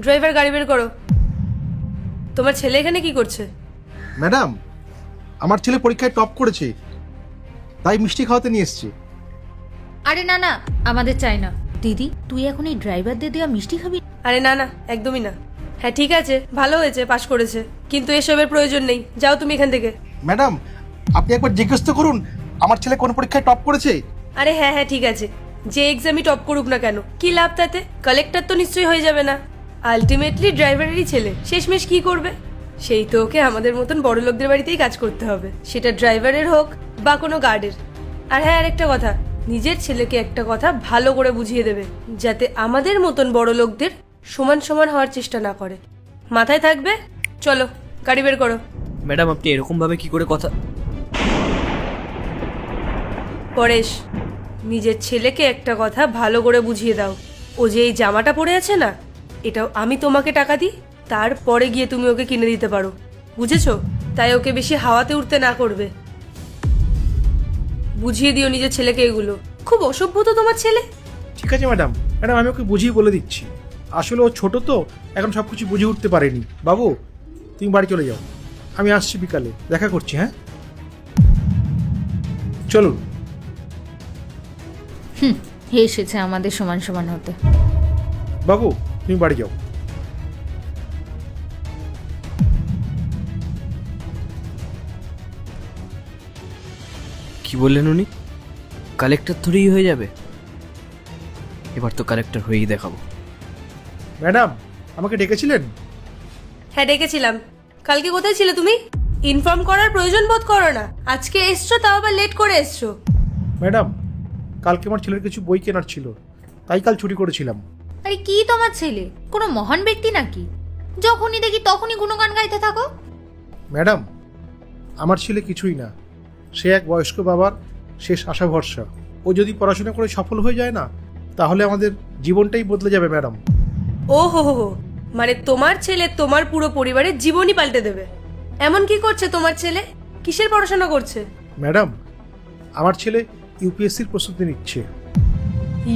Driver গাড়ি বের করো। তোমার ছেলে এখানে কি করছে? ম্যাডাম, আমার ছেলে পরীক্ষায় টপ করেছে, তাই মিষ্টি খাওয়াতে নিয়ে এসেছি। আরে না না, আমাদের চাই না। দিদি, তুই এখন এই ড্রাইভারদের দেওয়া মিষ্টি খাবি? আরে না না, একদমই না। হ্যাঁ ঠিক আছে, ভালো হয়েছে পাশ করেছে, কিন্তু এসবের প্রয়োজন নেই। যাও তুমি এখান থেকে। ম্যাডাম, আপনি একবার জিজ্ঞেস তো করুন আমার ছেলে কোন পরীক্ষায় টপ করেছে। আরে হ্যাঁ হ্যাঁ ঠিক আছে, যে এক্সামই টপ করুক না কেন, কি লাভ তাতে? কালেক্টর তো নিশ্চয়ই হয়ে যাবে না। আলটিমেটলি ড্রাইভারেরই ছেলে, শেষমেশ কি করবে? সেই তো ওকে আমাদের মতন বড় লোকদের বাড়িতেই কাজ করতে হবে, সেটা ড্রাইভারের হোক বা কোনো গার্ডের। আর হ্যাঁ, আর একটা কথা, নিজের ছেলেকে একটা কথা ভালো করে বুঝিয়ে দেবে, যাতে আমাদের মতন বড় লোকদের সমান সমান হওয়ার চেষ্টা না করে। মাথায় থাকবে। চলো গাড়ি বের করো। ম্যাডাম, আপনি এরকম ভাবে কি করে কথা? পরেশ, নিজের ছেলেকে একটা কথা ভালো করে বুঝিয়ে দাও। ও যে এই জামাটা পরে আছে না, এটাও আমি তোমাকে টাকা দিই, তারপরে গিয়ে তুমি ওকে কিনে দিতে পারো, বুঝেছো? তাই ওকে বেশি হাওয়াতে উঠতে না করবে। বুঝিয়ে দিও নিজের ছেলেকে এগুলো। খুব অসভ্য তো তোমার ছেলে। ঠিক আছে ম্যাডাম, ম্যাডাম আমি ওকে বুঝিয়ে বলে দিচ্ছি। আসলে ও ছোট তো, এখন সব কিছু বুঝে উঠতে পারেনি। বাবু, তুমি বাড়ি চলে যাও, আমি আসছি বিকালে, দেখা করছি। হ্যাঁ চলুন। এসেছে আমাদের সমান সমান হতে। বাবু, তুমি বাড়ি যাও। কি বললেন উনি? কালেক্টর ধরেই হয়ে যাবে? এবার তো কালেক্টর হয়েই দেখাবো। ম্যাডাম, আমাকে ডেকেছিলেন? হ্যাঁ ডেকেছিলাম। কালকে কোথায় ছিলে তুমি? ইনফর্ম করার প্রয়োজন বোধ করো না। আজকে এসছো, তাও আবার লেট করে এসছো। ম্যাডাম, কালকে আমার ছেলের কিছু বই কেনার ছিল, তাই কাল ছুটি করেছিলাম। আরে কি তোমার ছেলে কোনো মহান ব্যক্তি নাকি? যখনই দেখি তখনই গুণগান গাইতে থাকো। ম্যাডাম, আমার ছেলে কিছুই না, সে এক বয়স্ক বাবার শেষ আশা ভরসা। ও যদি পড়াশোনা করে সফল হয়ে যায় না, তাহলে আমাদের জীবনটাই বদলে যাবে ম্যাডাম। ও হো হো হো, মানে তোমার ছেলে তোমার পুরো পরিবারের জীবনই পাল্টে দেবে। এমন কি করছে তোমার ছেলে? কিসের পড়াশোনা করছে? ম্যাডাম, আমার ছেলে ইউপিএসসির প্রস্তুতি নিচ্ছে।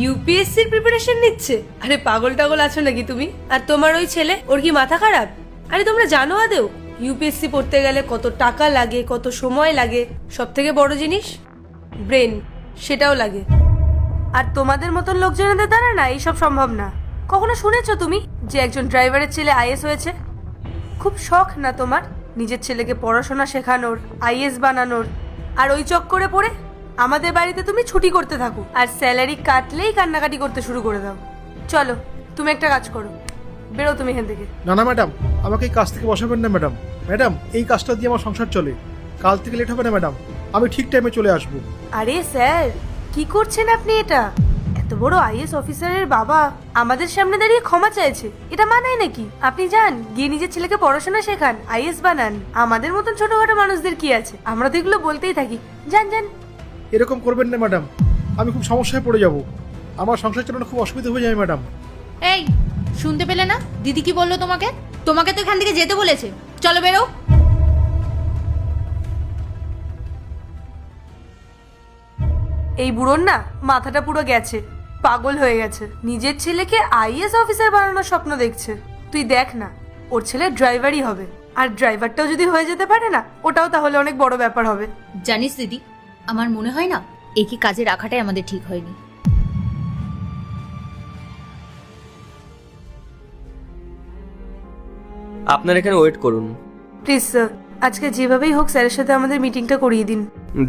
ইউপিএসসির প্রিপারেশন নিচ্ছে? আরে পাগল টাগল আছো নাকি তুমি? আর তোমার ওই ছেলে, ওর কি মাথা খারাপ? আরে তোমরা জানো আদেও ইউপিএসসি পড়তে গেলে কত টাকা লাগে, কত সময় লাগে, সব থেকে বড় জিনিস ব্রেন, সেটাও লাগে। আর তোমাদের মতন লোকজনদের দ্বারা না এইসব সম্ভব না। কখনো শুনেছো তুমি যে একজন ড্রাইভারের ছেলে আইএস হয়েছে? খুব শখ না তোমার নিজের ছেলেকে পড়াশোনা শেখানোর, আইএস বানানোর? আর ওই চক্করে পড়ে আমাদের বাড়িতে তুমি ছুটি করতে থাকো, আর স্যালারি কাটলেই কান্নাকাটি করতে শুরু করে দাও। চলো তুমি একটা কাজ করো, বেরো তুমি এখান থেকে। না না ম্যাডাম, আমাকে এই কাজ থেকে বসাবেন না ম্যাডাম। ম্যাডাম, এই কাজটা দিয়ে আমার সংসার চলে, কাল থেকে লেট হবে না ম্যাডাম, আমি ঠিক টাইমে চলে আসবো। আরে স্যার, কি করছেন আপনি এটা? এত বড় আইএস অফিসারের বাবা আমাদের সামনে দাঁড়িয়ে ক্ষমা চাইছে, এটা মানায় নাকি? আপনি যান গিয়ে নিজের ছেলেকে পড়াশোনা শেখান, আইএস বানান। আমাদের মতন ছোটখাটো মানুষদের কি আছে? আমরা তো এগুলো বলতেই থাকি। যান যান। এরকম করবেন না ম্যাডাম, আমি খুব সমস্যায় পড়ে যাব, আমার সংসার চালানো খুব অসুবিধা হয়ে যায় ম্যাডাম। এই, শুনতে পেলে না দিদি কি বললো তোমাকে? তোমাকে তো এখান থেকে যেতে বলেছে। চলো বেরো। এই বুড়োর না মাথাটা পুরো গেছে, পাগল হয়ে গেছে। নিজের ছেলেকে আইএস অফিসার বানানোর স্বপ্ন দেখছে। তুই দেখ না, ওর ছেলে ড্রাইভারই হবে। আর ড্রাইভারটাও যদি হয়ে যেতে পারে না, ওটাও তাহলে অনেক বড় ব্যাপার হবে। জানিস দিদি, আমার মনে হয় না একে কাজে রাখাটাই আমাদের ঠিক হয়নি। আপনার এখানে ওয়েট করুন। প্লিজ স্যার, আজকে যেভাবেই হোক স্যারের সাথে আমাদের মিটিংটা করিয়ে দিন।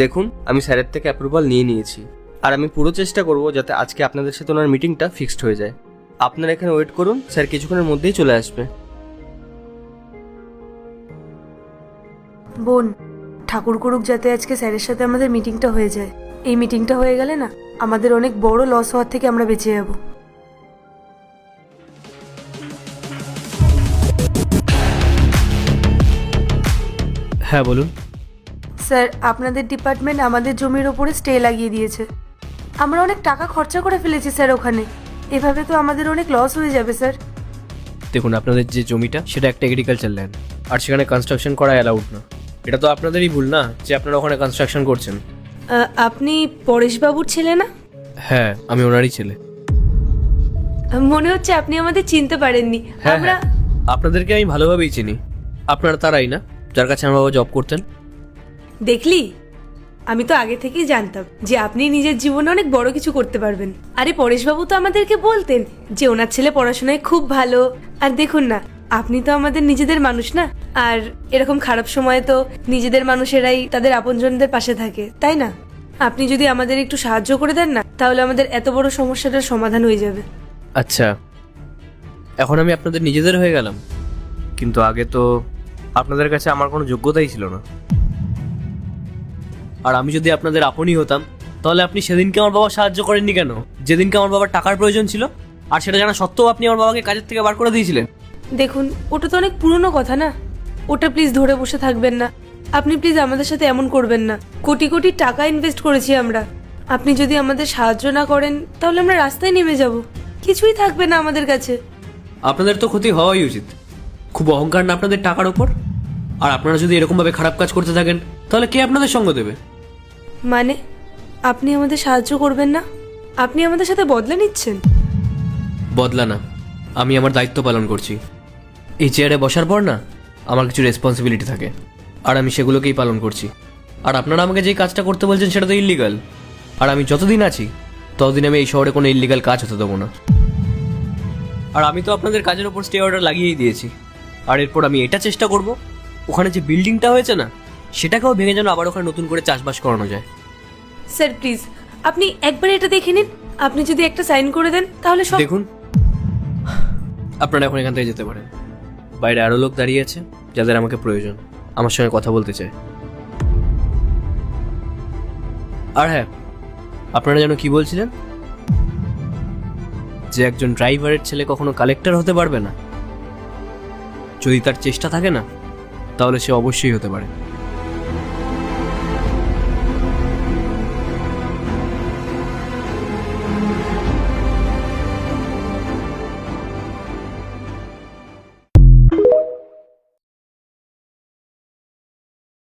দেখুন, আমি স্যারের থেকে অ্যাপ্রুভাল নিয়ে নিয়েছি, আর আমি পুরো চেষ্টা করব যাতে আজকে আপনাদের সাথে ওনার মিটিংটা ফিক্সড হয়ে যায়। আপনারা এখানে ওয়েট করুন, স্যার কিছুক্ষণের মধ্যেই চলে আসবে। বোন, ঠাকুর করুক যাতে আজকে স্যারের সাথে আমাদের মিটিংটা হয়ে যায়। এই মিটিংটা হয়ে গেলে না, আমাদের অনেক বড় লস হওয়ার থেকে আমরা বেঁচে যাব। হ্যাঁ বলুন। স্যার, আপনাদের ডিপার্টমেন্ট আমাদের জমির ওপরে স্টে লাগিয়ে দিয়েছে। আমরা অনেক টাকা খরচা করে ফেলেছি স্যার ওখানে। এভাবে তো আমাদের অনেক লস হয়ে যাবে স্যার। দেখুন, আপনাদের যে জমিটা সেটা একটা এগ্রিকালচার ল্যান্ড, আর সেখানে কনস্ট্রাকশন করা অ্যালাউড না। এটা তো আপনাদেরই ভুল না যে আপনারা ওখানে কনস্ট্রাকশন করছেন। আপনি পরেশবাবুর ছেলে না? হ্যাঁ, আমি ওনারই ছেলে। মনে হচ্ছে আপনি আমাদের চিনতে পারেননি। হ্যাঁ আমরা হ্যাঁ, আপনাদেরকে আমি ভালোভাবেই চিনি। আপনারা তারাই না যার কাছে আমার বাবা জব করতেন? দেখলি, আমি তো আগে থেকেই জানতাম যে আপনি নিজের জীবনে অনেক বড় কিছু করতে পারবেন। আরে পরেশবাবু তো আমাদেরকে বলতেন যে ওনার ছেলে পড়াশোনায় খুব ভালো। আর দেখুন না, আপনি তো আমাদের নিজেদের মানুষ না। আর এরকম খারাপ সময়ে তো নিজেদের মানুষেরাই তাদের আপনজনদের পাশে থাকে, তাই না? আপনি যদি আমাদের একটু সাহায্য করে দেন না, তাহলে আমাদের এত বড় সমস্যাটার সমাধান হয়ে যাবে। আচ্ছা, এখন আমি আপনাদের নিজেদের হয়ে গেলাম, কিন্তু আগে তো আপনাদের কাছে আমার কোনো যোগ্যতাই ছিল না। আর আমি যদি আপনাদের আপনই হতাম, তাহলে আপনি সেদিনকে আমার বাবা সাহায্য করেননি কেন? যেদিনকে আমার বাবার টাকার প্রয়োজন ছিল, আর সেটা জানা সত্ত্বেও আপনি আমার বাবাকে কাজের থেকে বার করে দিয়েছিলেন। দেখুন, ওটা তো অনেক পুরনো কথা না। ওটা প্লিজ ধরে বসে থাকবেন না। আপনি প্লিজ আমাদের সাথে এমন করবেন না। কোটি কোটি টাকা ইনভেস্ট করেছি আমরা। আপনি যদি আমাদের সাহায্য না করেন, তাহলে আমরা রাস্তায় নেমে যাব। কিছুই থাকবে না আমাদের কাছে। আপনাদের তো ক্ষতি হওয়াই উচিত। খুব অহংকার না আপনাদের টাকার ওপর? আর আপনারা যদি এরকমভাবে খারাপ কাজ করতে থাকেন, তাহলে কে আপনাদের সঙ্গ দেবে? মানে আপনি আমাদের সাহায্য করবেন না? আপনি আমাদের সাথে বদলা নিচ্ছেন? বদলা না, আমি আমার দায়িত্ব পালন করছি। এই চেয়ারে বসার পর না আমার কিছু রেসপন্সিবিলিটি থাকে, আর আমি সেগুলোকেই পালন করছি। আর আপনারা আমাকে যেই কাজটা করতে বলছেন সেটা তো ইল্লিগাল। আর আমি যতদিন আছি ততদিন আমি এই শহরে কোনো ইল্লিগাল কাজ হতে দেবো না। আর আমি তো আপনাদের কাজের ওপর স্টে অর্ডার লাগিয়েই দিয়েছি। আর এরপর আমি এটা চেষ্টা করব, ওখানে যে বিল্ডিংটা হয়েছে না, সেটাকেও ভেঙে যেন আবার ওখানে নতুন করে চাষবাস করানো যায়। স্যার প্লিজ, আপনি একবার এটা দেখে নিন। আপনি যদি একটা সাইন করে দেন, তাহলে সব। দেখুন, আপনারা এখন এখান থেকে যেতে পারেন। বাইরে আরও লোক দাঁড়িয়ে আছে যাদের আমাকে প্রয়োজন, আমার সঙ্গে কথা বলতে চায়। আর হ্যাঁ, আপনারা যেন কি বলছিলেন, যে একজন ড্রাইভারের ছেলে কখনো কালেক্টর হতে পারবে না? যদি তার চেষ্টা থাকে না, তাহলে সে অবশ্যই হতে পারে।